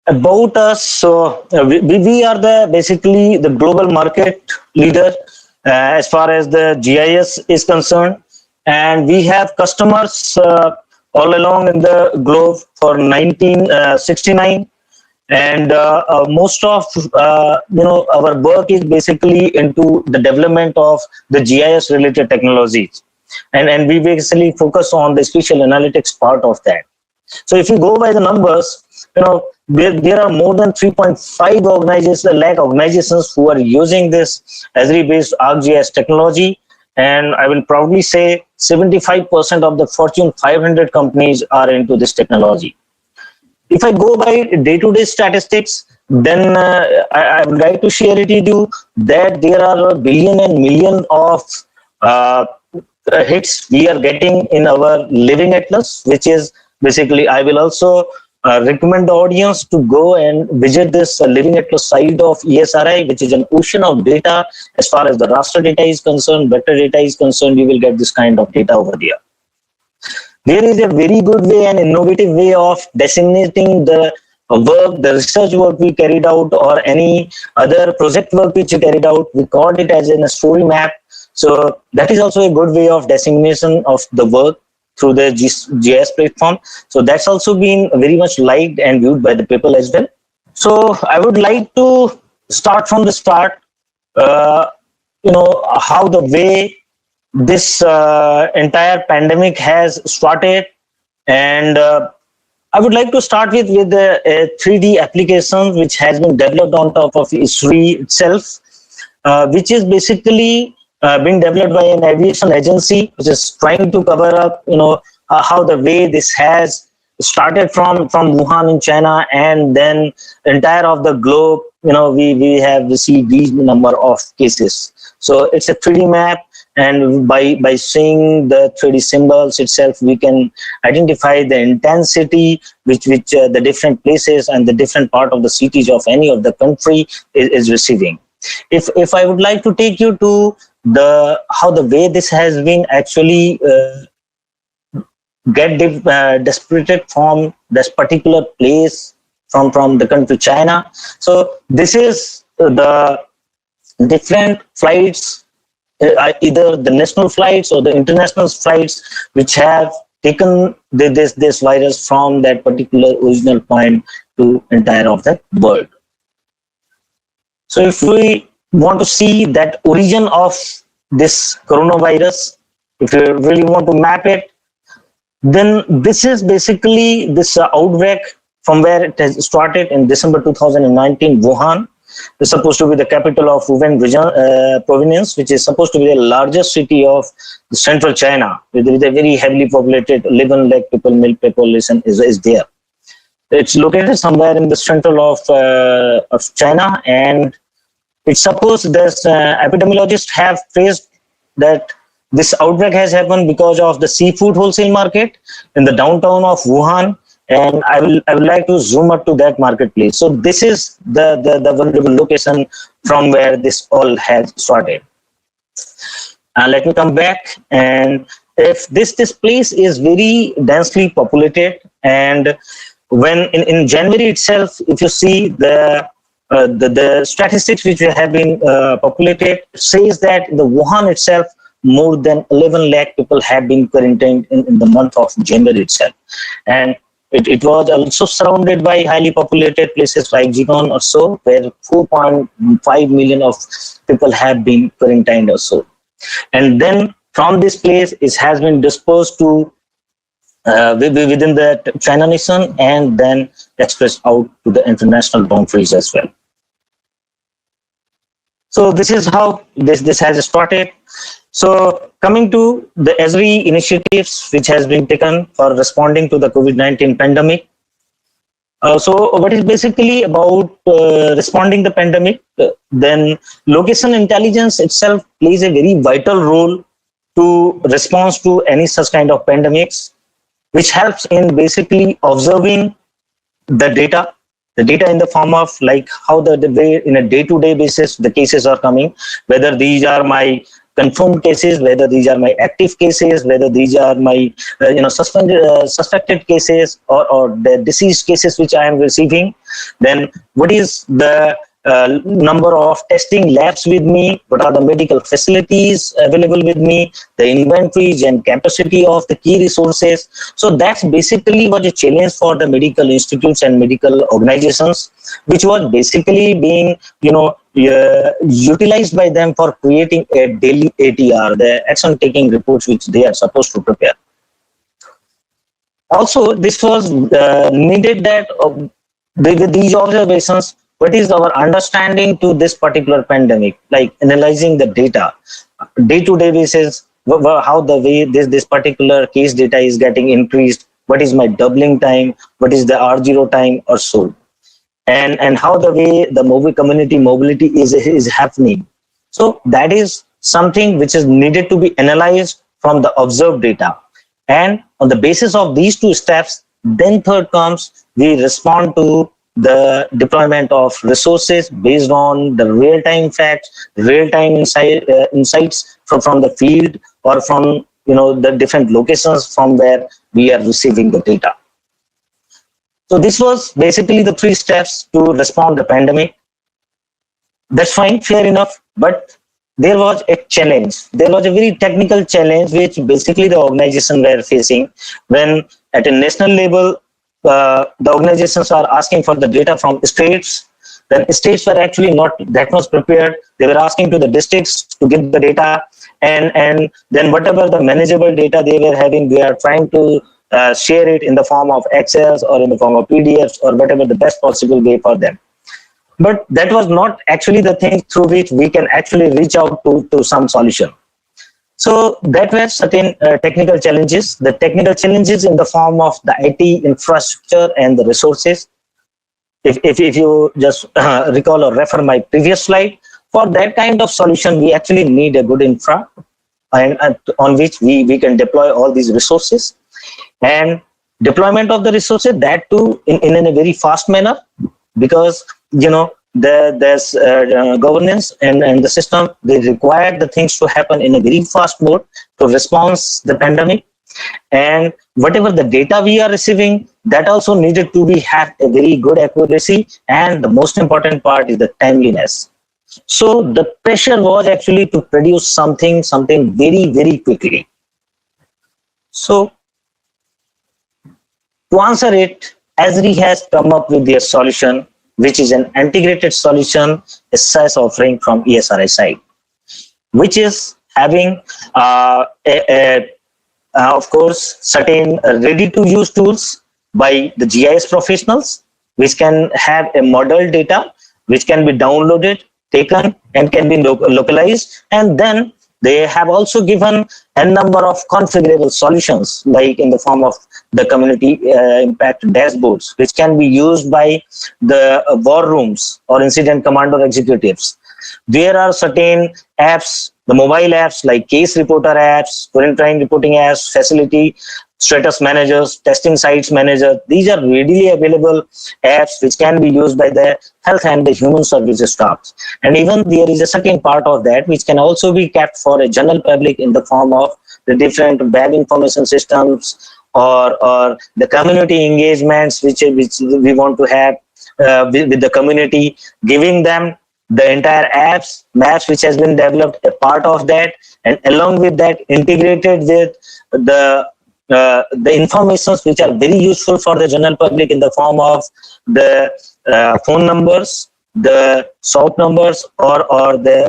About us, so we are the basically the global market leader as far as the GIS is concerned, and we have customers all along in the globe for 1969, and most of our work is basically into the development of the GIS related technologies, and we basically focus on the spatial analytics part of that. So if you go by the numbers, there are more than 3.5 lakh organizations who are using this Esri-based ArcGIS technology, and I will proudly say 75% of the Fortune 500 companies are into this technology. If I go by day-to-day statistics, then I would like to share it with you that there are a billion and million of uh, hits we are getting in our Living Atlas, which is basically, I will also recommend the audience to go and visit this Living Atlas site of ESRI, which is an ocean of data. As far as the raster data is concerned, vector data is concerned, you will get this kind of data over there. There is a very good way and innovative way of designating the work, the research work we carried out, or any other project work which you carried out. We called it as in a story map. So that is also a good way of designation of the work through the GIS platform. So that's also been very much liked and viewed by the people as well. So I would like to start from the start, how the way this entire pandemic has started, and I would like to start with a 3D application which has been developed on top of Esri itself, which is basically being developed by an aviation agency which is trying to cover up, how the way this has started from Wuhan in China, and then entire of the globe. We have received these number of cases. So it's a 3D map, and by seeing the 3D symbols itself, we can identify the intensity which the different places and the different part of the cities of any of the country is receiving. If I would like to take you to how the way this has been actually separated from this particular place from the country China. So this is the different flights, either the national flights or the international flights, which have taken this virus from that particular original point to entire of the world. So if we want to see that origin of this coronavirus, if you really want to map it, then this is basically this outbreak from where it has started in December 2019, Wuhan. It's supposed to be the capital of Wuhan province, which is supposed to be the largest city of central China, with a very heavily populated 11 lakh male population is there. It's located somewhere in the central of China, and it's supposed that epidemiologists have traced that this outbreak has happened because of the seafood wholesale market in the downtown of Wuhan. And I would like to zoom up to that marketplace. So this is the vulnerable location from where this all has started. Let me come back. And if this place is very densely populated, and when in January itself, if you see the statistics which have been populated, says that in the Wuhan itself, more than 11 lakh people have been quarantined in the month of January itself. And it was also surrounded by highly populated places like Jigon or so, where 4.5 million of people have been quarantined or so. And then from this place, it has been dispersed to within the China nation, and then expressed out to the international boundaries as well. So this is how this has started. So coming to the Esri initiatives which has been taken for responding to the COVID-19 pandemic. So what is basically about responding the pandemic, then location intelligence itself plays a very vital role to response to any such kind of pandemics, which helps in basically observing the data in the form of like how the way in a day-to-day basis the cases are coming, whether these are my confirmed cases, whether these are my active cases, whether these are my suspected cases, or the deceased cases which I am receiving. Then what is the number of testing labs with me, what are the medical facilities available with me, the inventories and capacity of the key resources. So that's basically what a challenge for the medical institutes and medical organizations, which was basically being utilized by them for creating a daily ATR, the action taking reports which they are supposed to prepare. Also, this was needed that with these observations, what is our understanding to this particular pandemic, like analyzing the data, day-to-day basis, how the way this particular case data is getting increased, what is my doubling time, what is the R0 time or so, and how the way the community mobility is happening. So that is something which is needed to be analyzed from the observed data. And on the basis of these two steps, then third comes, we respond to the deployment of resources based on the real-time facts, real-time insights from the field or from the different locations from where we are receiving the data. So this was basically the 3 steps to respond to the pandemic. That's fine, fair enough, but there was a challenge. There was a very technical challenge which basically the organization were facing when at a national level, the organizations are asking for the data from states. Then states were actually not that much prepared. They were asking to the districts to give the data, and then whatever the manageable data they were having, they are trying to share it in the form of Excels or in the form of PDFs or whatever the best possible way for them. But that was not actually the thing through which we can actually reach out to some solution. So that were certain technical challenges. The technical challenges in the form of the IT infrastructure and the resources. If you just recall or refer my previous slide, for that kind of solution, we actually need a good infra and on which we can deploy all these resources. And deployment of the resources, that too in a very fast manner, because there's governance and the system, they require the things to happen in a very fast mode to respond the pandemic. And whatever the data we are receiving, that also needed to be have a very good accuracy, and the most important part is the timeliness. So the pressure was actually to produce something very, very quickly. So to answer it, Esri has come up with their solution, which is an integrated solution, a SaaS offering from ESRI side, which is having, of course, certain ready-to-use tools by the GIS professionals, which can have a model data, which can be downloaded, taken, and can be localized. And then they have also given a number of configurable solutions, like in the form of the community impact dashboards, which can be used by the war rooms or incident commander executives. There are certain apps, the mobile apps like case reporter apps, quarantine reporting apps, facility status managers, testing sites manager. These are readily available apps which can be used by the health and the human services staffs. And even there is a certain part of that which can also be kept for a general public in the form of the different web information systems or the community engagements which we want to have with the community, giving them the entire maps which has been developed, a part of that, and along with that integrated with the informations which are very useful for the general public in the form of the phone numbers, the SOAP numbers, or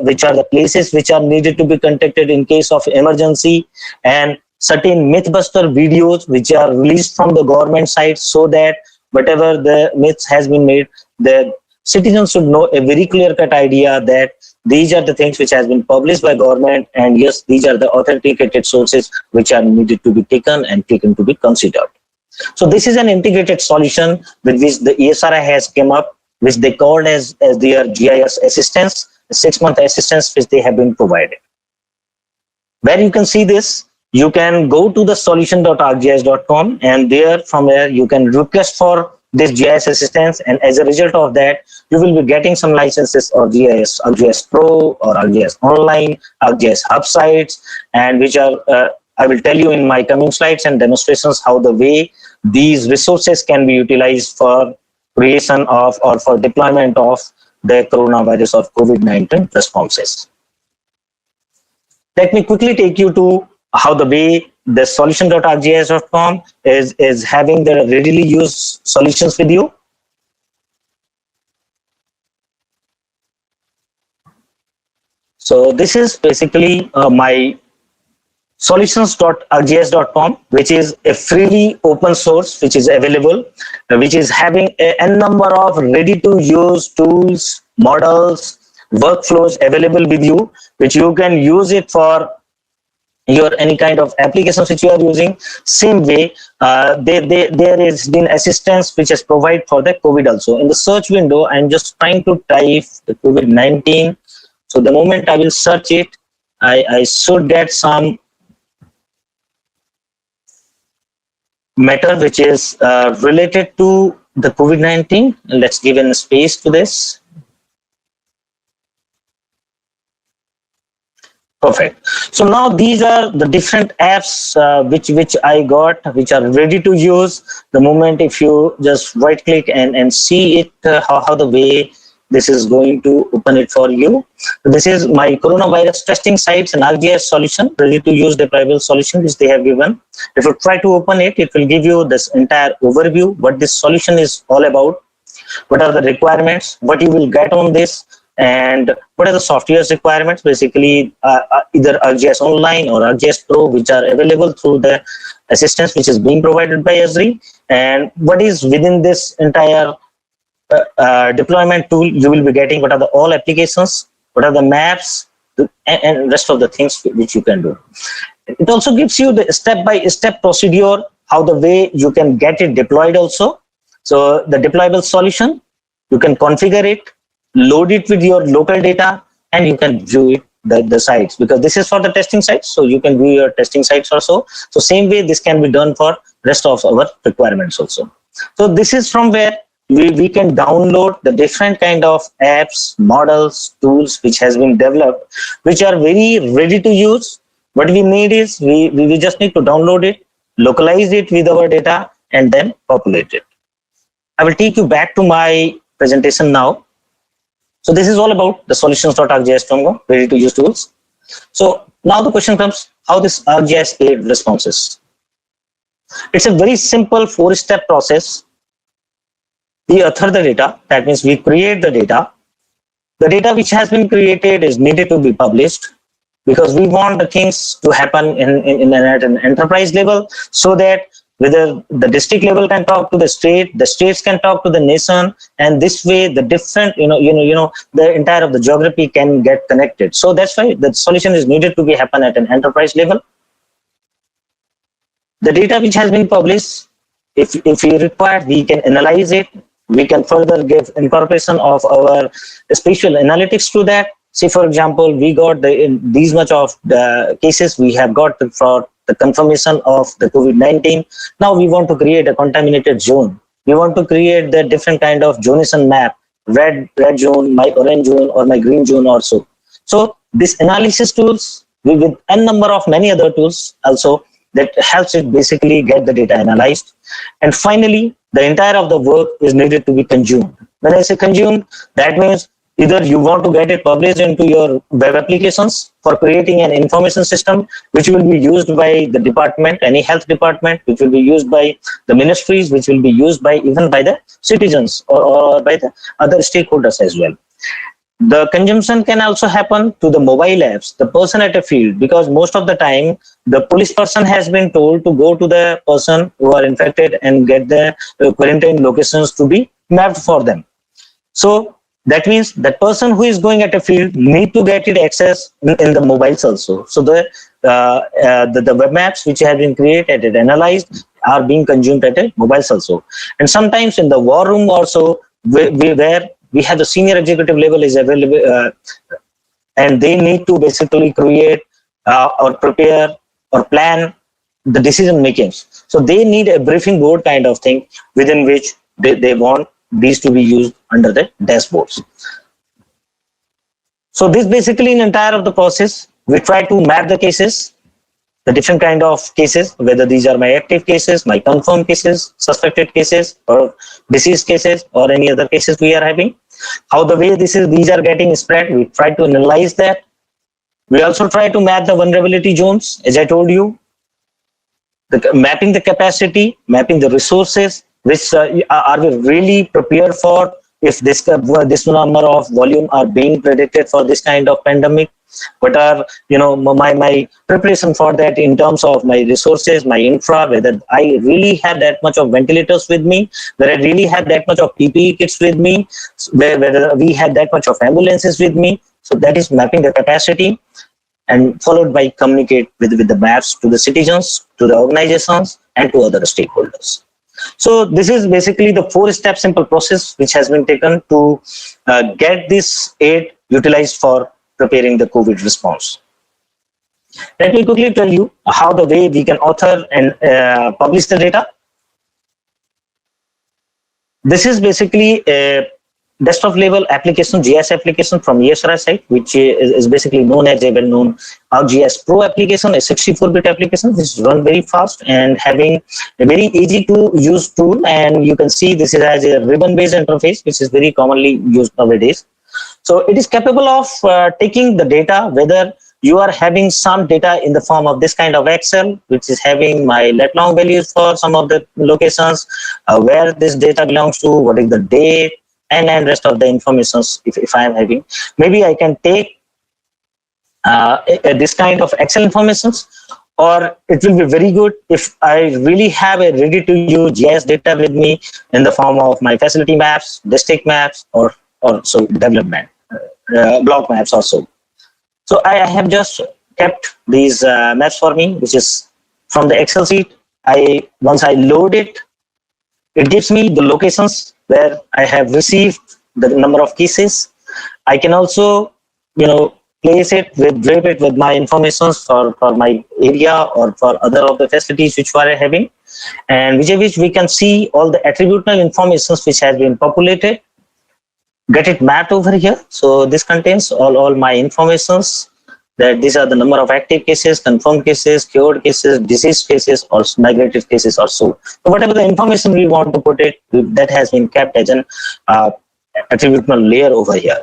which are the places which are needed to be contacted in case of emergency, and certain mythbuster videos which are released from the government side, so that whatever the myths has been made, the citizens should know a very clear-cut idea that these are the things which has been published by government, and yes, these are the authenticated sources which are needed to be taken to be considered. So this is an integrated solution with which the ESRI has come up, which they called as their GIS assistance, 6-month assistance which they have been provided. Where you can see this, you can go to the solution.arcgis.com, and there from there you can request for this GIS assistance, and as a result of that, you will be getting some licenses or ArcGIS Pro or ArcGIS Online, ArcGIS Hub sites, and which are I will tell you in my coming slides and demonstrations how the way these resources can be utilized for creation of or for deployment of the coronavirus or COVID-19 responses. Let me quickly take you to how the way the solution.arcgis.com is having the readily used solutions with you. So this is basically my solutions.arcgis.com, which is a freely open source, which is available, which is having n number of ready to use tools, models, workflows available with you, which you can use it for your any kind of applications which you are using. Same way, there has been assistance which is provided for the COVID also. In the search window, I'm just trying to type the COVID-19. So the moment I will search it, I should get some matter which is related to the COVID-19. Let's give a space to this. Perfect. So now these are the different apps which I got, which are ready to use. The moment if you just right click and see it, how the way this is going to open it for you. This is my coronavirus testing sites and ArcGIS solution, ready to use deployable solution which they have given. If you try to open it, it will give you this entire overview, what this solution is all about, what are the requirements, what you will get on this, and what are the software's requirements, basically either ArcGIS Online or ArcGIS Pro, which are available through the assistance which is being provided by Esri, and what is within this entire deployment tool you will be getting, what are the all applications, what are the maps, and rest of the things which you can do. It also gives you the step-by-step procedure, how the way you can get it deployed also. So the deployable solution, you can configure it, load it with your local data, and you can view it, the sites, because this is for the testing sites, so you can view your testing sites also. So same way this can be done for rest of our requirements also. So this is from where we can download the different kind of apps, models, tools which has been developed, which are very ready to use. What we need is we just need to download it, localize it with our data, and then populate it. I will take you back to my presentation now. So this is all about the solutions.arcgis.com, ready to use tools. So now the question comes, how this ArcGIS aid responses? It's a very simple 4-step process. We author the data, that means we create the data. The data which has been created is needed to be published, because we want the things to happen at an enterprise level, so that whether the district level can talk to the states can talk to the nation, and this way the different the entire of the geography can get connected. So that's why the solution is needed to be happen at an enterprise level. The data which has been published, if we require, we can analyze it. We can further give incorporation of our spatial analytics to that. Say, for example, we got these much of the cases we have got for the confirmation of the COVID-19. Now we want to create a contaminated zone. We want to create the different kind of zonation map, red zone, my orange zone, or my green zone also. So this analysis tools, with n number of many other tools also, that helps it basically get the data analyzed. And finally, the entire of the work is needed to be consumed. When I say consumed, that means either you want to get it published into your web applications for creating an information system, which will be used by the department, any health department, which will be used by the ministries, which will be used by even by the citizens or by the other stakeholders as well. The consumption can also happen to the mobile apps, the person at a field, because most of the time the police person has been told to go to the person who are infected and get the quarantine locations to be mapped for them. So that means that person who is going at a field need to get it access in the mobiles also. So the web maps which have been created and analyzed are being consumed at a mobiles also. And sometimes in the war room also, where we have the senior executive level is available, and they need to basically create or prepare or plan the decision makings. So they need a briefing board kind of thing, within which they want these to be used under the dashboards. So this basically an entire of the process. We try to map the cases, the different kind of cases, whether these are my active cases, my confirmed cases, suspected cases, or disease cases, or any other cases we are having. How the way these are getting spread, we try to analyze that. We also try to map the vulnerability zones, as I told you, mapping the capacity, mapping the resources, which are we really prepared for if this number of volume are being predicted for this kind of pandemic. What are my preparation for that in terms of my resources, my infra, whether I really have that much of ventilators with me, whether I really have that much of PPE kits with me, whether we have that much of ambulances with me. So that is mapping the capacity, and followed by communicate with the maps to the citizens, to the organizations, and to other stakeholders. So this is basically the 4-step simple process which has been taken to get this aid utilized for preparing the COVID response. Let me quickly tell you how the way we can author and publish the data. This is basically a desktop level application, GIS application from ESRI site, which is basically known as a well-known ArcGIS Pro application, a 64-bit application which is run very fast and having a very easy to use tool. And you can see this is as a ribbon-based interface, which is very commonly used nowadays. So it is capable of taking the data, whether you are having some data in the form of this kind of Excel, which is having my lat long values for some of the locations, where this data belongs to, what is the date, and rest of the information if I am having. Maybe I can take this kind of Excel informations, or it will be very good if I really have a ready-to-use GIS data with me in the form of my facility maps, district maps, or so development block maps also. So I have just kept these maps for me, which is from the Excel sheet. Once I load it, it gives me the locations where I have received the number of cases. I can also, place it drape it with my information for my area or for other of the facilities which we are having, and which we can see all the attributable information which has been populated, get it mapped over here. So this contains all my informations, that these are the number of active cases, confirmed cases, cured cases, disease cases, or migrated cases or so. So whatever the information we want to put it, that has been kept as an attributable layer over here.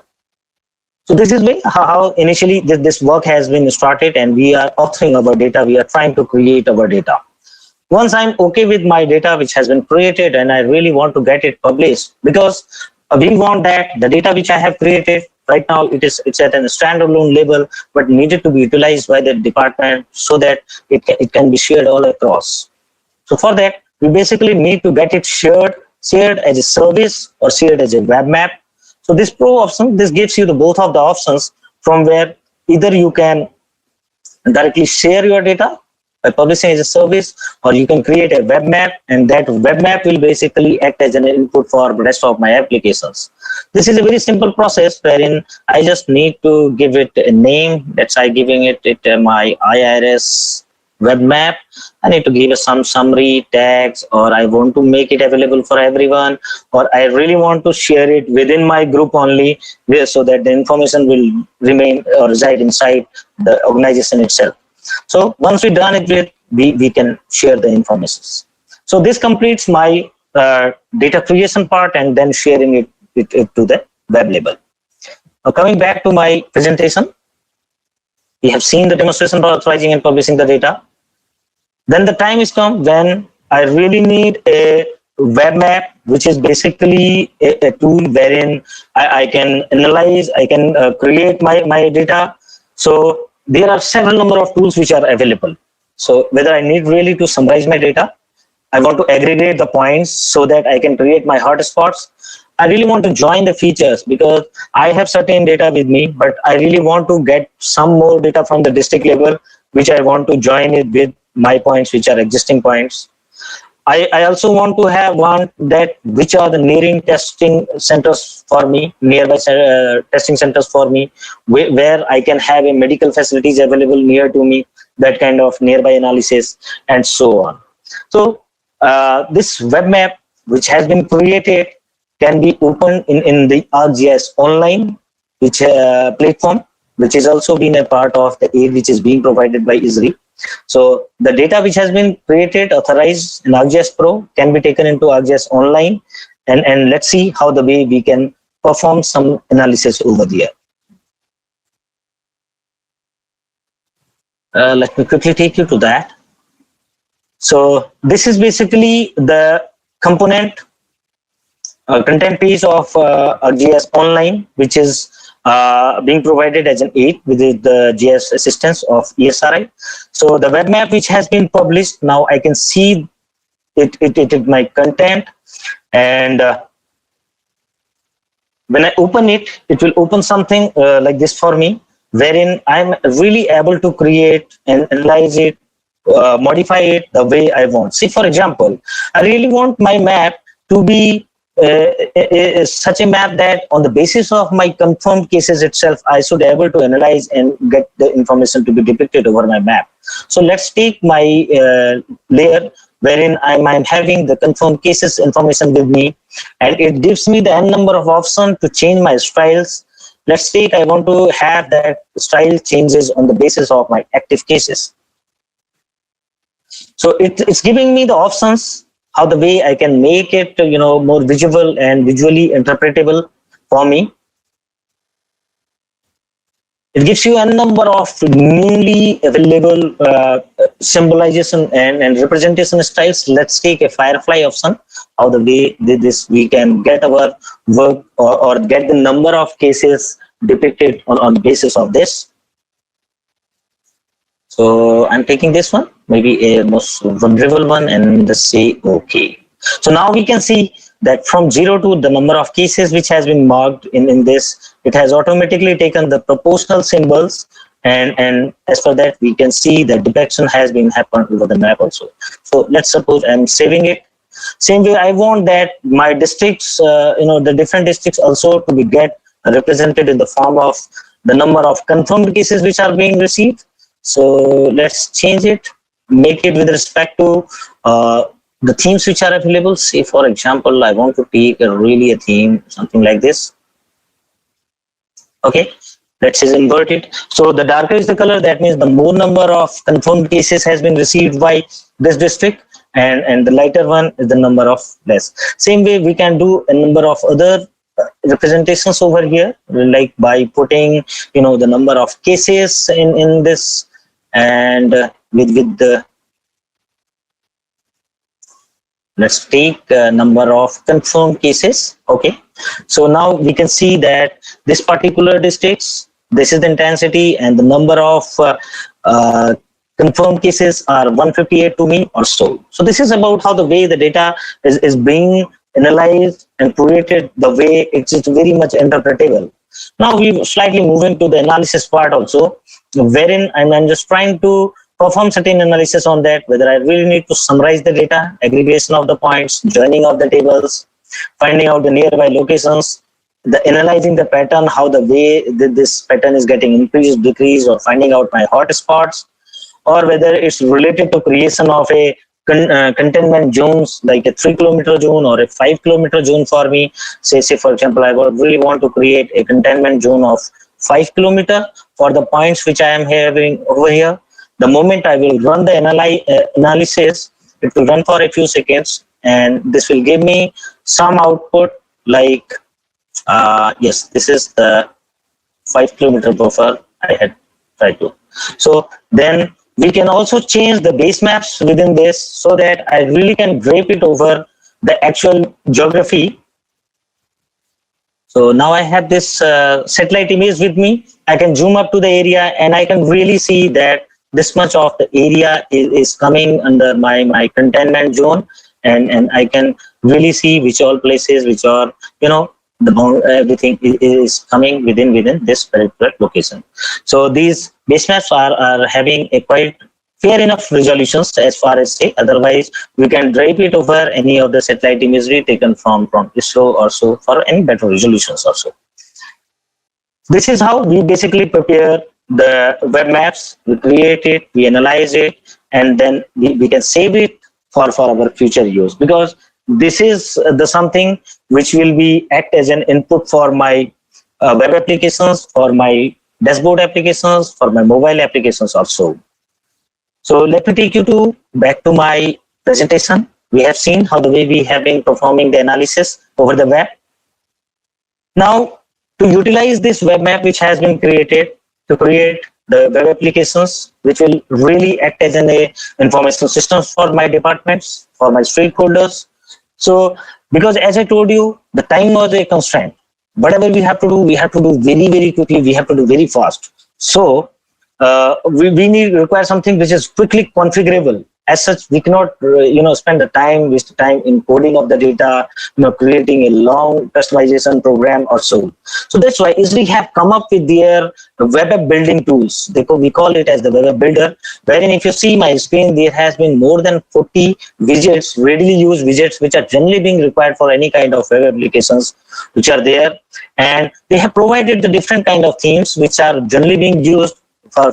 So this is how initially this work has been started, and we are authoring our data. We are trying to create our data. Once I'm okay with my data which has been created, and I really want to get it published, because we want that the data which I have created right now, it's at a standalone level, but needed to be utilized by the department so that it can be shared all across. So for that, we basically need to get it shared as a service or shared as a web map. So this Pro option, this gives you both of the options, from where either you can directly share your data by publishing as a service, or you can create a web map, and that web map will basically act as an input for the rest of my applications. This is a very simple process wherein I just need to give it a name. That's I giving it my IRS web map. I need to give it some summary tags, or I want to make it available for everyone, or I really want to share it within my group only, so that the information will remain or reside inside the organization itself. So once we're done it with, we can share the information. So this completes my data creation part, and then sharing it to the web level. Now coming back to my presentation, we have seen the demonstration for authorizing and publishing the data. Then the time is come when I really need a web map, which is basically a tool wherein I can analyze, I can create my data. So there are several number of tools which are available. So whether I need really to summarize my data, I want to aggregate the points so that I can create my hotspots. I really want to join the features because I have certain data with me, but I really want to get some more data from the district level, which I want to join it with my points, which are existing points. I also want to have one that which are the nearing testing centers for me, nearby testing centers for me, where I can have a medical facilities available near to me, that kind of nearby analysis and so on. So this web map which has been created can be opened in the ArcGIS Online, which platform, which is also been a part of the aid which is being provided by Esri. So the data which has been created, authorized in ArcGIS Pro can be taken into ArcGIS Online, and let's see how the way we can perform some analysis over there. Let me quickly take you to that. So this is basically the component content piece of ArcGIS Online, which is being provided as an aid with the GIS assistance of ESRI. So the web map which has been published, now I can see it my content, and when I open it, it will open something like this for me, wherein I'm really able to create and analyze it, modify it the way I want. See, for example, I really want my map to be such a map that on the basis of my confirmed cases itself, I should be able to analyze and get the information to be depicted over my map. So let's take my layer wherein I'm having the confirmed cases information with me, and it gives me the n number of options to change my styles. Let's take, I want to have that style changes on the basis of my active cases. So it's giving me the options, how the way I can make it, more visual and visually interpretable for me. It gives you a number of newly available symbolization and representation styles. Let's take a Firefly option, how the way this we can get our work or get the number of cases depicted on the basis of this. So I'm taking this one, maybe a most vulnerable one, and let's say okay. So now we can see that from 0 to the number of cases which has been marked in this, it has automatically taken the proportional symbols, and as for that we can see that depiction has been happened over the map also. So let's suppose I'm saving it. Same way I want that my districts, the different districts also to be get represented in the form of the number of confirmed cases which are being received. So let's change it, make it with respect to the themes which are available. Say for example, I want to take a theme, something like this. Okay, let's just invert it. So the darker is the color, that means the more number of confirmed cases has been received by this district, and the lighter one is the number of less. Same way we can do a number of other representations over here, like by putting the number of cases in this, and with the let's take a number of confirmed cases. Okay, so now we can see that this particular districts, this is the intensity, and the number of confirmed cases are 158 to me or so. So this is about how the way the data is being analyzed and created, the way it's very much interpretable. Now we slightly move into the analysis part also, wherein I'm just trying to perform certain analysis on that, whether I really need to summarize the data, aggregation of the points, joining of the tables, finding out the nearby locations, the analyzing the pattern, how the way this pattern is getting increased, decreased, or finding out my hot spots, or whether it's related to creation of a containment zones, like a 3-kilometer zone or a 5-kilometer zone for me. Say for example, I really want to create a containment zone of 5 kilometer for the points which I am having over here. The moment I will run the analysis, it will run for a few seconds, and this will give me some output like, yes, this is the 5-kilometer buffer I had tried to. So then we can also change the base maps within this, so that I really can drape it over the actual geography. So now I have this satellite image with me. I can zoom up to the area, and I can really see that this much of the area is coming under my containment zone, and I can really see which all places which are, everything is coming within this particular location. So these base maps are having a quite fair enough resolutions as far as say. Otherwise, we can drape it over any of the satellite imagery taken from ISRO or so for any better resolutions also. This is how we basically prepare the web maps. We create it, we analyze it, and then we can save it for our future use, because this is the something which will be act as an input for my web applications, for my dashboard applications, for my mobile applications also. So let me take you to back to my presentation. We have seen how the way we have been performing the analysis over the web. Now, to utilize this web map which has been created to create the web applications, which will really act as an information system for my departments, for my stakeholders. So, because as I told you, the time was a constraint. Whatever we have to do very, very quickly. We have to do very fast. So, we require something which is quickly configurable. As such, we cannot spend the waste time in coding of the data, creating a long customization program or so. So that's why Esri have come up with their web app building tools. We call it as the web app builder, wherein if you see my screen, there has been more than 40 widgets, readily used widgets, which are generally being required for any kind of web applications which are there. And they have provided the different kind of themes which are generally being used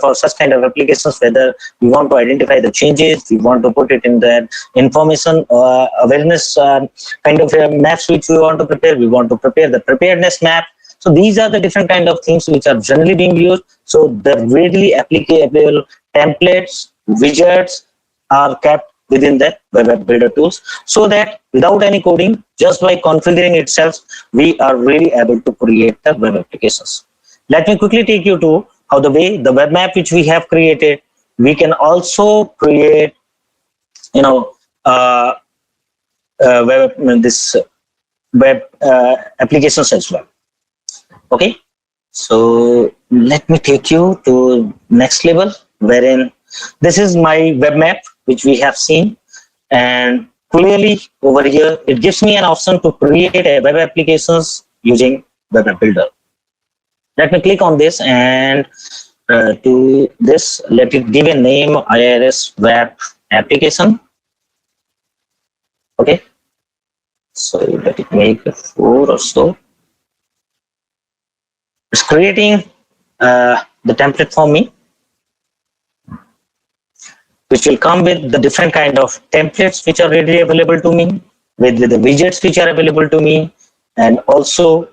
for such kind of applications, whether we want to identify the changes, we want to put it in the information awareness kind of maps which we want to prepare, we want to prepare the preparedness map. So these are the different kind of things which are generally being used. So the readily applicable templates, widgets are kept within the web app builder tools, so that without any coding, just by configuring itself, we are really able to create the web applications. Let me quickly take you to how the way the web map which we have created, we can also create, web applications as well. Okay, so let me take you to next level, wherein this is my web map which we have seen, and clearly over here it gives me an option to create a web applications using web app builder. Let me click on this, and to this, let it give a name, IRS web application. Okay, so let it make 4 or so. It's creating the template for me, which will come with the different kind of templates which are readily available to me, with the widgets which are available to me, and also,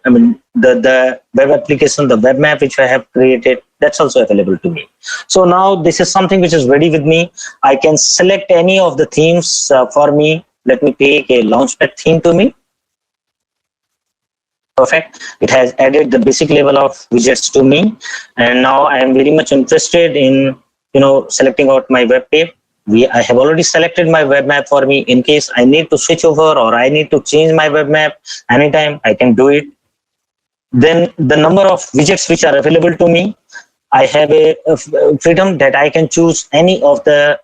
the web application, the web map which I have created, that's also available to me. So now this is something which is ready with me. I can select any of the themes for me. Let me take a Launchpad theme to me. Perfect. It has added the basic level of widgets to me, and now I am very much interested in selecting out my web page. I have already selected my web map for me. In case I need to switch over or I need to change my web map anytime, I can do it. Then the number of widgets which are available to me, I have a freedom that I can choose any of the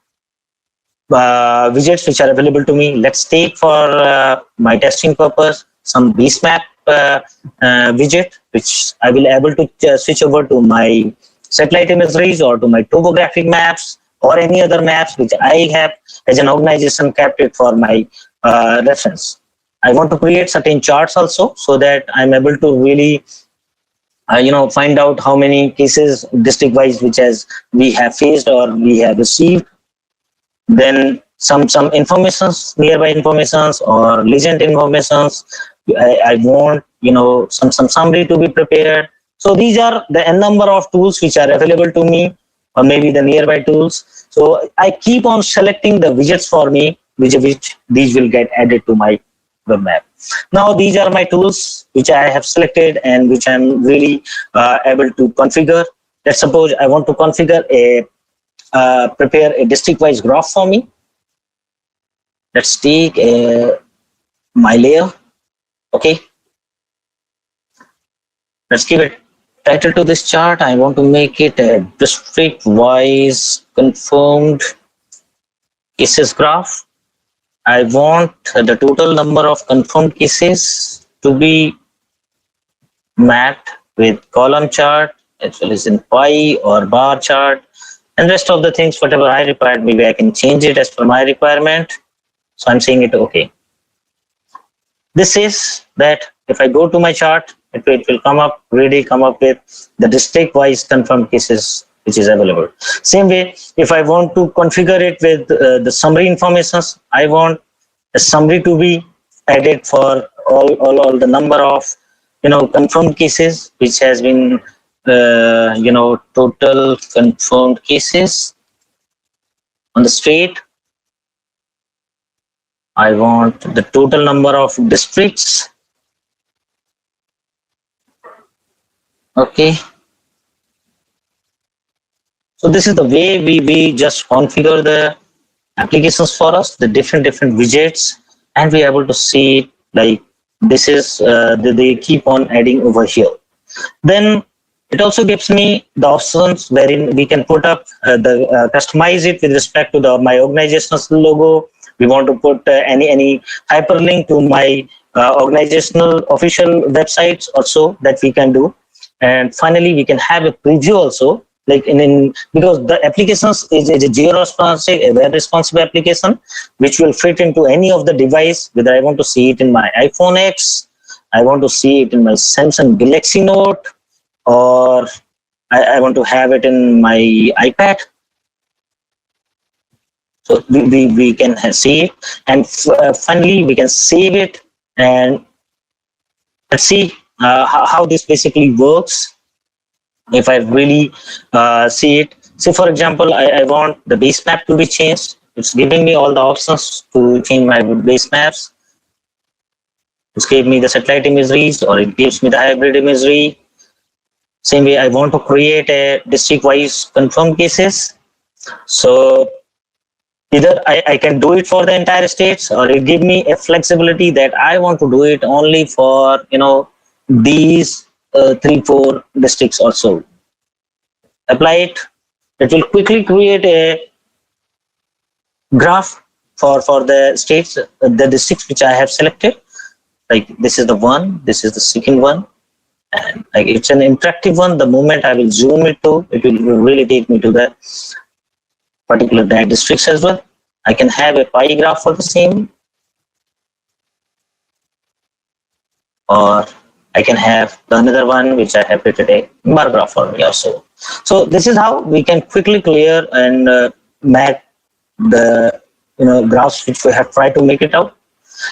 widgets which are available to me. Let's take for my testing purpose some base map widget, which I will able to switch over to my satellite imageries or to my topographic maps or any other maps which I have as an organization kept it for my reference. I want to create certain charts also, so that I'm able to really find out how many cases district wise which we have faced or we have received. Then some informations, nearby informations or legend informations. I want some summary to be prepared. So these are the n number of tools which are available to me, or maybe the nearby tools. So I keep on selecting the widgets for me, which these will get added to my web map. Now these are my tools which I have selected and which I'm really able to configure. Let's suppose I want to configure prepare a district-wise graph for me. Let's take my layer. Okay. Let's give it title to this chart. I want to make it a district-wise confirmed cases graph. I want the total number of confirmed cases to be mapped with column chart as well as in pie or bar chart, and rest of the things whatever I required, maybe I can change it as per my requirement. So I'm saying it okay. This is that if I go to my chart, it will come up with the district wise confirmed cases which is available. Same way, if I want to configure it with the summary informations, I want a summary to be added for all the number of confirmed cases, which has been total confirmed cases on the state. I want the total number of districts. Okay. So this is the way we just configure the applications for us, the different widgets, and we're able to see like this is they keep on adding over here. Then it also gives me the options wherein we can put up customize it with respect to my organization's logo. We want to put any hyperlink to my organizational official websites also, that we can do. And finally, we can have a preview also, like because the applications is a geo-responsive, a web responsive application, which will fit into any of the device, whether I want to see it in my iPhone X, I want to see it in my Samsung Galaxy Note, or I want to have it in my iPad. So we can see it, and finally we can save it, and let's see how this basically works. If I really see it, say for example, I want the base map to be changed. It's giving me all the options to change my base maps. It gives me the satellite imageries, or it gives me the hybrid imagery. Same way, I want to create a district-wise confirmed cases. So either I can do it for the entire states, or it give me a flexibility that I want to do it only for these 3-4 districts or so. Apply it. It will quickly create a graph for the states, the districts which I have selected. Like this is the one, this is the second one, and like it's an interactive one. The moment I will zoom it to, it will really take me to the particular districts as well. I can have a pie graph for the same, or I can have another one which I have created a bar graph for me also. So this is how we can quickly clear and map the graphs which we have tried to make it out.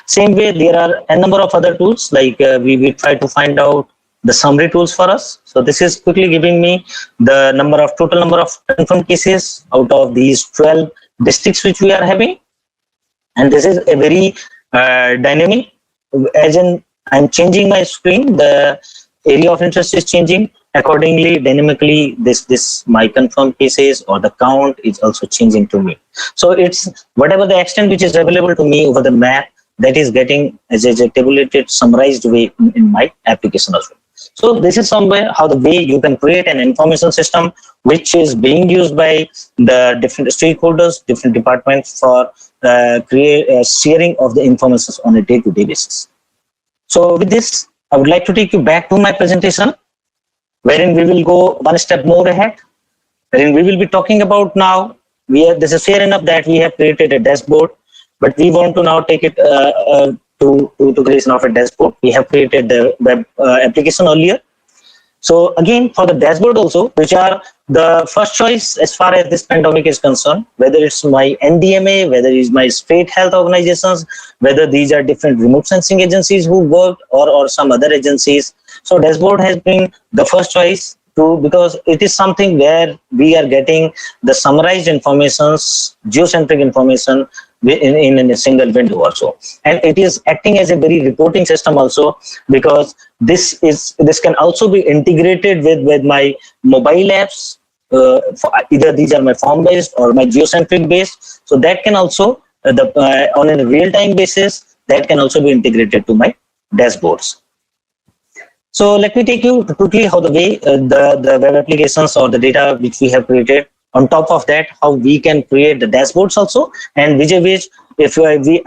Same way, there are a number of other tools, like we try to find out the summary tools for us. So this is quickly giving me the total number of confirmed cases out of these 12 districts which we are having. And this is a very dynamic, as in I'm changing my screen, the area of interest is changing accordingly. Dynamically, this my confirmed cases or the count is also changing to me. So it's whatever the extent which is available to me over the map, that is getting as a tabulated, summarized way in my application as well. So this is somewhere how the way you can create an information system which is being used by the different stakeholders, different departments for sharing of the information on a day-to-day basis. So with this, I would like to take you back to my presentation, wherein we will go one step more ahead, wherein we will be talking about now. This is fair enough that we have created a dashboard, but we want to now take it to creation of a dashboard. We have created the web application earlier. So again, for the dashboard also, which are the first choice as far as this pandemic is concerned, whether it's my NDMA, whether it's my state health organizations, whether these are different remote sensing agencies who worked, or some other agencies. So dashboard has been the first choice because it is something where we are getting the summarized informations, geocentric information in a single window also, and it is acting as a very reporting system also, because this can also be integrated with my mobile apps. Either these are my form based or my geocentric based, so that can also on a real-time basis, that can also be integrated to my dashboards. So let me take you quickly how the way the web applications or the data which we have created. On top of that, how we can create the dashboards also, and which if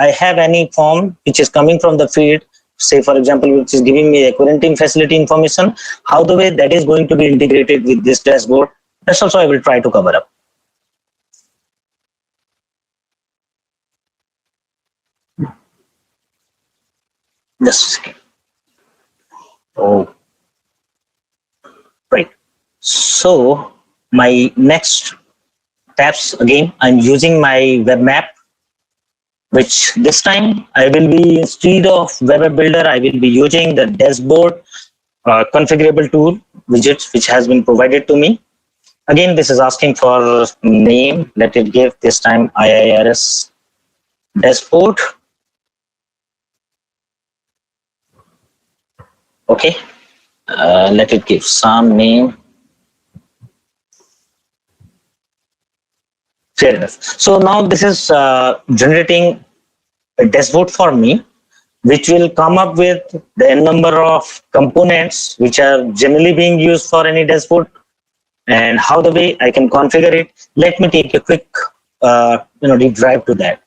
I have any form which is coming from the field, say for example, which is giving me a quarantine facility information, how the way that is going to be integrated with this dashboard, that's also I will try to cover up. Just a second. Oh, right. So my next tabs, again, I'm using my web map. which this time I will be, instead of Web Builder, I will be using the dashboard configurable tool widgets, which has been provided to me. Again, this is asking for name. Let it give this time IIRS dashboard. Okay, let it give some name. Fair enough. So now this is generating a dashboard for me, which will come up with the number of components which are generally being used for any dashboard, and how the way I can configure it. Let me take a quick deep dive to that.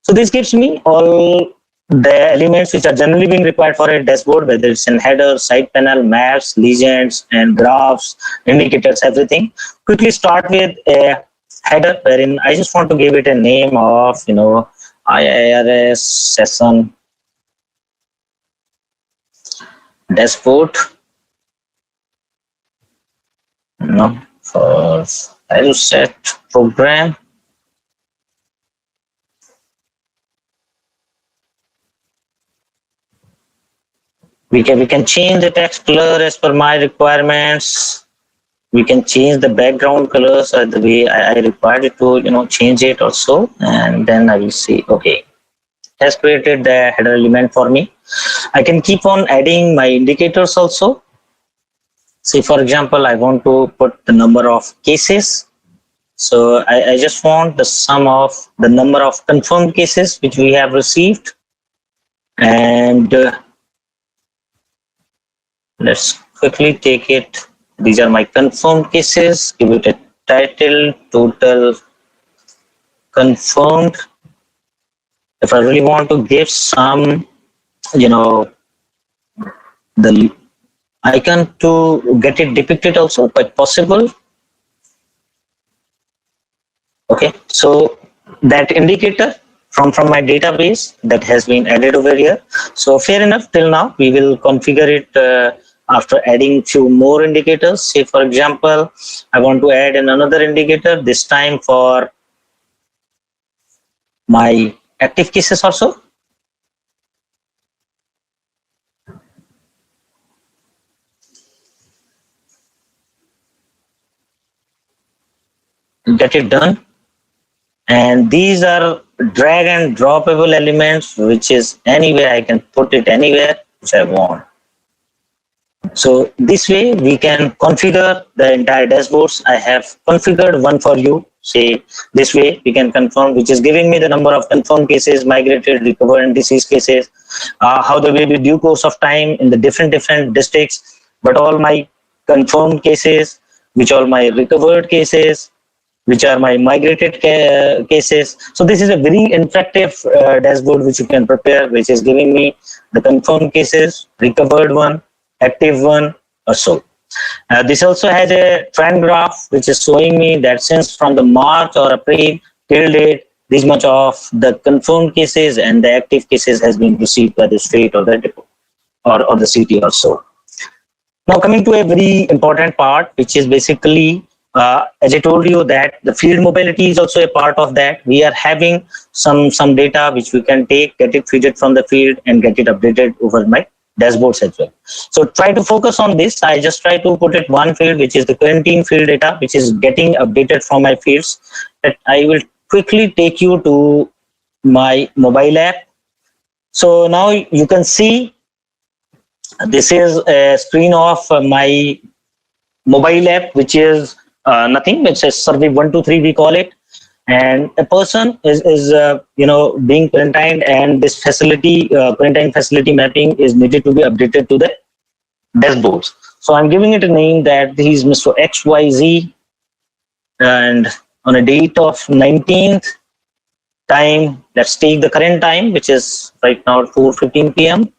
So this gives me all the elements which are generally being required for a dashboard, whether it's in header, side panel, maps, legends, and graphs, indicators, everything. Quickly start with a header wherein I just want to give it a name of, IIRS session dashboard. For I'll set program. We can change the text color as per my requirements. We can change the background colors the way I required it to, change it also. And then I will see, okay, it has created the header element for me. I can keep on adding my indicators also. Say, for example, I want to put the number of cases. So I just want the sum of the number of confirmed cases which we have received. And let's quickly take it. These are my confirmed cases. Give it a title, total confirmed. If I really want to give some, the icon to get it depicted also, quite possible. Okay, so that indicator from my database that has been added over here. So fair enough. Till now we will configure it after adding few more indicators. Say, for example, I want to add another indicator, this time for my active cases also. Get it done. And these are drag and droppable elements, which is anywhere I can put it anywhere which I want. So this way we can configure the entire dashboards. I have configured one for you. Say, this way we can confirm, which is giving me the number of confirmed cases, migrated, recovered, and deceased cases. How the way with due course of time in the different districts, but all my confirmed cases, which all my recovered cases, which are my migrated cases. So this is a very interactive dashboard which you can prepare, which is giving me the confirmed cases, recovered one, active one, or so. This also has a trend graph which is showing me that since from the March or April till date, this much of the confirmed cases and the active cases has been received by the state or the depot or the city or so. Now coming to a very important part, which is basically as I told you that the field mobility is also a part of that. We are having some data which we can take, get it fed from the field and get it updated over my dashboards as well. So try to focus on this. I just try to put it one field, which is the quarantine field data, which is getting updated from my fields. That I will quickly take you to my mobile app. So now you can see this is a screen of my mobile app, which is nothing, which is survey 123 we call it, and a person is being quarantined, and this facility quarantine facility mapping is needed to be updated to the dashboards. So I'm giving it a name that he's Mr. XYZ, and on a date of 19th time, let's take the current time, which is right now 4:15 p.m.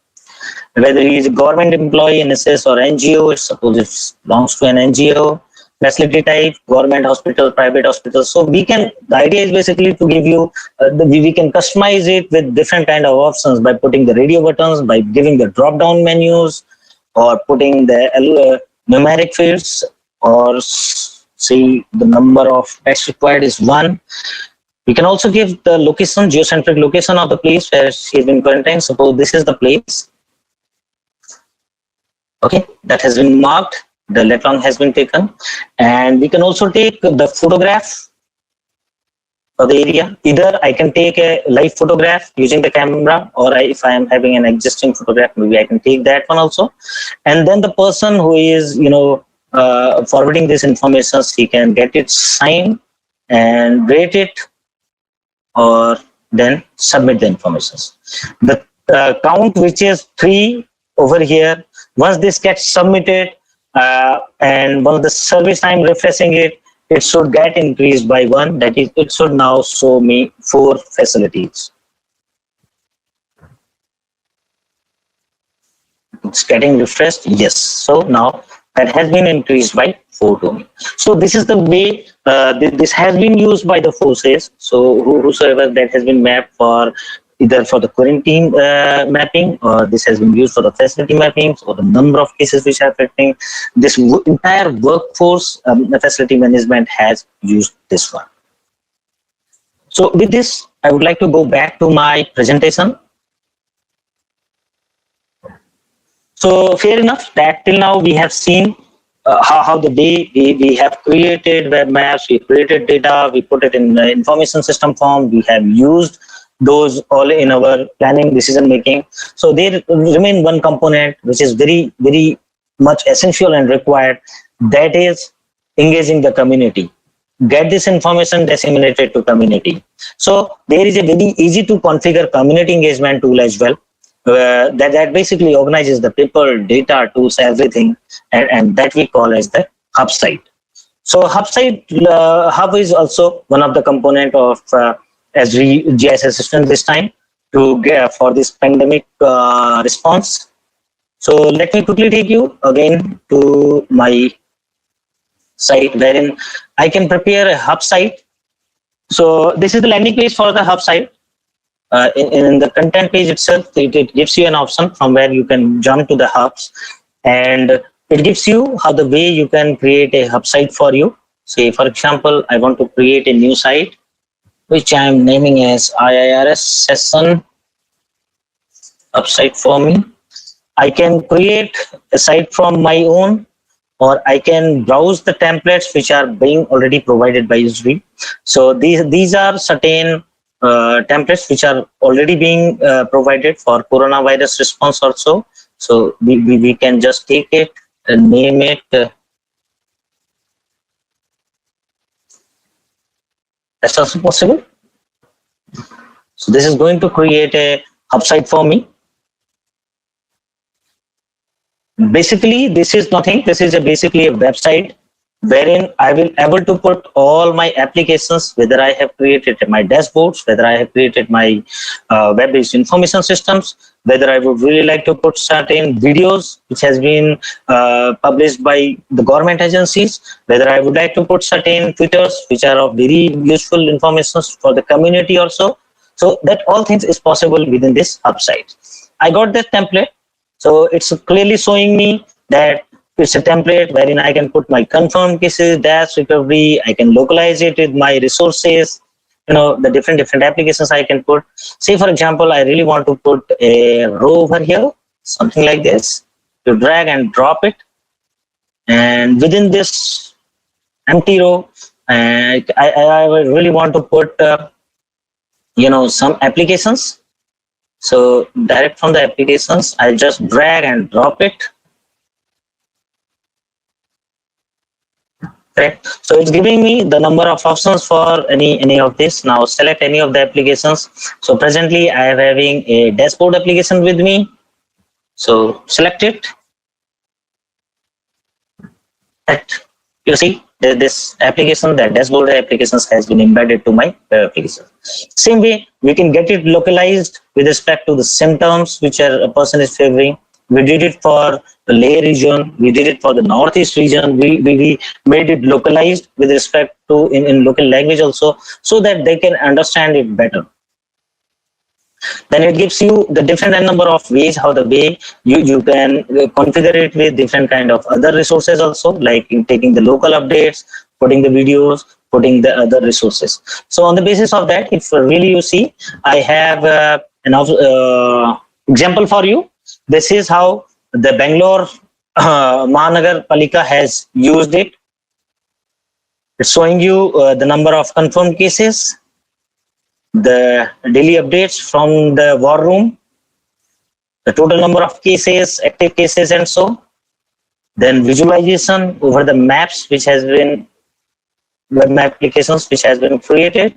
Whether he is a government employee, NSS or NGO, suppose it belongs to an NGO. Facility type, government hospital, private hospital. So the idea is basically to give you, we can customize it with different kind of options by putting the radio buttons, by giving the drop down menus, or putting the numeric fields, or see the number of text required is 1. We can also give the location, geocentric location of the place where she has been quarantined. Suppose this is the place. Okay, that has been marked. The lat long has been taken, and we can also take the photograph of the area. Either I can take a live photograph using the camera, or if I am having an existing photograph, maybe I can take that one also. And then the person who is, forwarding this information, he can get it signed and rate it, or then submit the information. The count, which is 3 over here, once this gets submitted, and once the service time refreshing it, it should get increased by 1. That is, it should now show me 4 facilities. It's getting refreshed. Yes. So now that has been increased by 4 to me. So this is the way this has been used by the forces. So whosoever that has been mapped for either for the quarantine mapping, or this has been used for the facility mapping, or the number of cases which are affecting, this entire workforce facility management has used this one. So with this, I would like to go back to my presentation. So fair enough that till now we have seen how the day we have created web maps, we created data, we put it in the information system form, we have used those all in our planning, decision making. So there remain one component which is very, very much essential and required, that is engaging the community. Get this information disseminated to community. So there is a very easy to configure community engagement tool as well. That basically organizes the people, data, tools, everything, and that we call as the hub site. So hub site, hub is also one of the component of Esri GIS assistant this time to get for this pandemic response. So let me quickly take you again to my site wherein I can prepare a hub site. So this is the landing page for the hub site. In the content page itself, it gives you an option from where you can jump to the hubs, and it gives you how the way you can create a hub site for you. Say for example, I want to create a new site which I am naming as IIRS session hub site for me. I can create a site from my own, or I can browse the templates which are being already provided by Esri. So these are certain templates which are already being provided for coronavirus response also. So we can just take it and name it that's also possible. So this is going to create a hub site for me. Basically, this is nothing. This is basically a website wherein I will able to put all my applications, whether I have created my dashboards, whether I have created my web-based information systems, whether I would really like to put certain videos which has been published by the government agencies, whether I would like to put certain Twitters which are of very useful information for the community also. So that all things is possible within this hub site. I got that template. So it's clearly showing me that it's a template wherein I can put my confirmed cases, dash recovery, I can localize it with my resources, the different applications I can put. Say for example, I really want to put a row over here, something like this. You drag and drop it, and within this empty row, I really want to put some applications. So direct from the applications, I'll just drag and drop it. Correct. So it's giving me the number of options for any of this. Now select any of the applications. So presently I am having a dashboard application with me. So select it. You see this application, that dashboard applications has been embedded to my web application. Same way, we can get it localized with respect to the symptoms which a person is favoring. We did it for the Leh region, we did it for the Northeast region, we made it localized with respect to in local language also, so that they can understand it better. Then it gives you the different number of ways how the way you can configure it with different kind of other resources also, like in taking the local updates, putting the videos, putting the other resources. So on the basis of that, if really you see, I have an example for you. This is how the Bangalore Mahanagar Palika has used it. It's showing you the number of confirmed cases, the daily updates from the war room, the total number of cases, active cases, and so. Then visualization over the maps, which has been web map applications which has been created.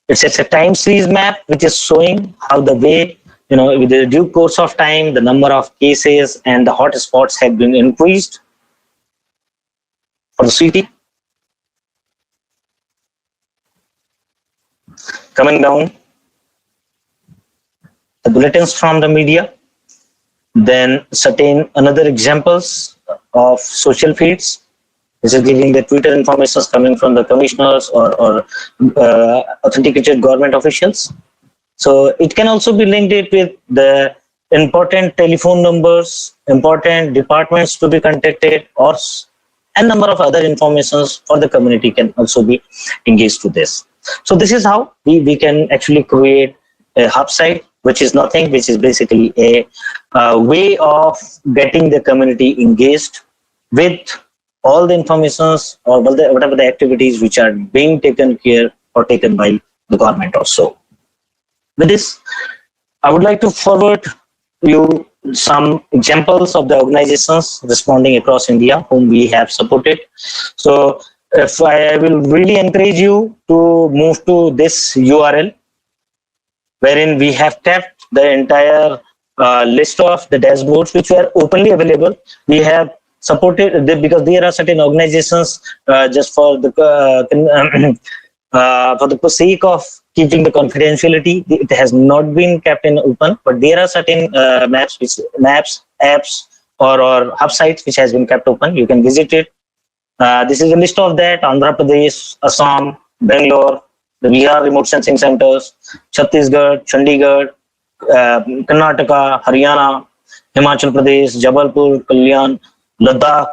It's a time series map which is showing how the way, with the due course of time, the number of cases and the hotspots have been increased for the city. Coming down, the bulletins from the media, then certain another examples of social feeds. This is giving the Twitter information coming from the commissioners or authenticated government officials. So it can also be linked it with the important telephone numbers, important departments to be contacted, or a number of other informations for the community can also be engaged to this. So this is how we can actually create a hub site, which is nothing, which is basically a way of getting the community engaged with all the informations or whatever the activities which are being taken care or taken by the government also. With this, I would like to forward you some examples of the organizations responding across India whom we have supported. So if I will really encourage you to move to this URL, wherein we have kept the entire list of the dashboards which were openly available. We have supported because there are certain organizations just for the sake of keeping the confidentiality, it has not been kept in open, but there are certain maps, apps, or hub sites which has been kept open. You can visit it. This is a list of that: Andhra Pradesh, Assam, Bangalore, the Bihar remote sensing centers, Chhattisgarh, Chandigarh, Karnataka, Haryana, Himachal Pradesh, Jabalpur, Kalyan, Ladakh,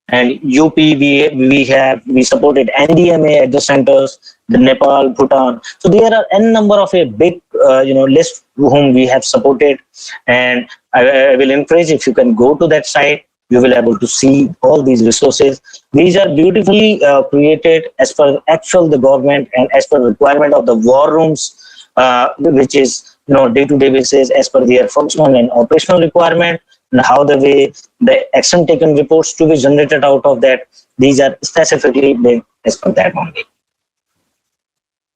and UP. We supported NDMA at the centers, the Nepal, Bhutan. So there are n number of a big list whom we have supported, and I will encourage, if you can go to that site, you will be able to see all these resources. These are beautifully created as per the government and as per requirement of the war rooms, which is day-to-day basis as per their functional and operational requirement, and how the action taken reports to be generated out of that. These are specifically made as per that only.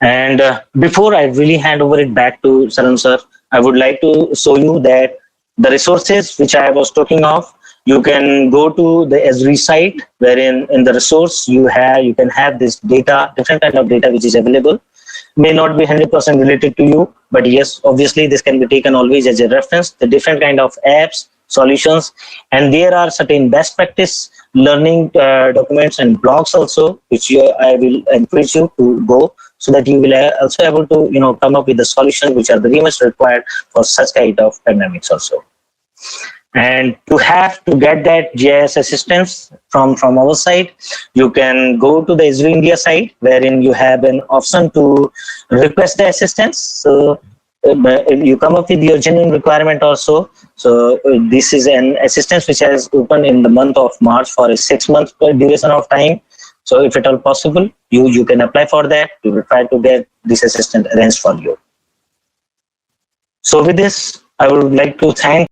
And before I really hand over it back to Saran sir, I would like to show you that the resources which I was talking of, you can go to the Esri site, wherein in the resource you can have this data, different kind of data which is available. May not be 100% related to you, but yes, obviously this can be taken always as a reference, the different kind of apps, solutions, and there are certain best practice learning documents and blogs also, which I will encourage you to go, so that you will also able to come up with the solutions which are very much required for such kind of pandemics also. And to get that GIS assistance from our side, you can go to the Esri India site, wherein you have an option to request the assistance. So you come up with your genuine requirement also. So this is an assistance which has opened in the month of March for a 6-month duration of time. So if at all possible, you can apply for that. We will try to get this assistance arranged for you. So with this, I would like to thank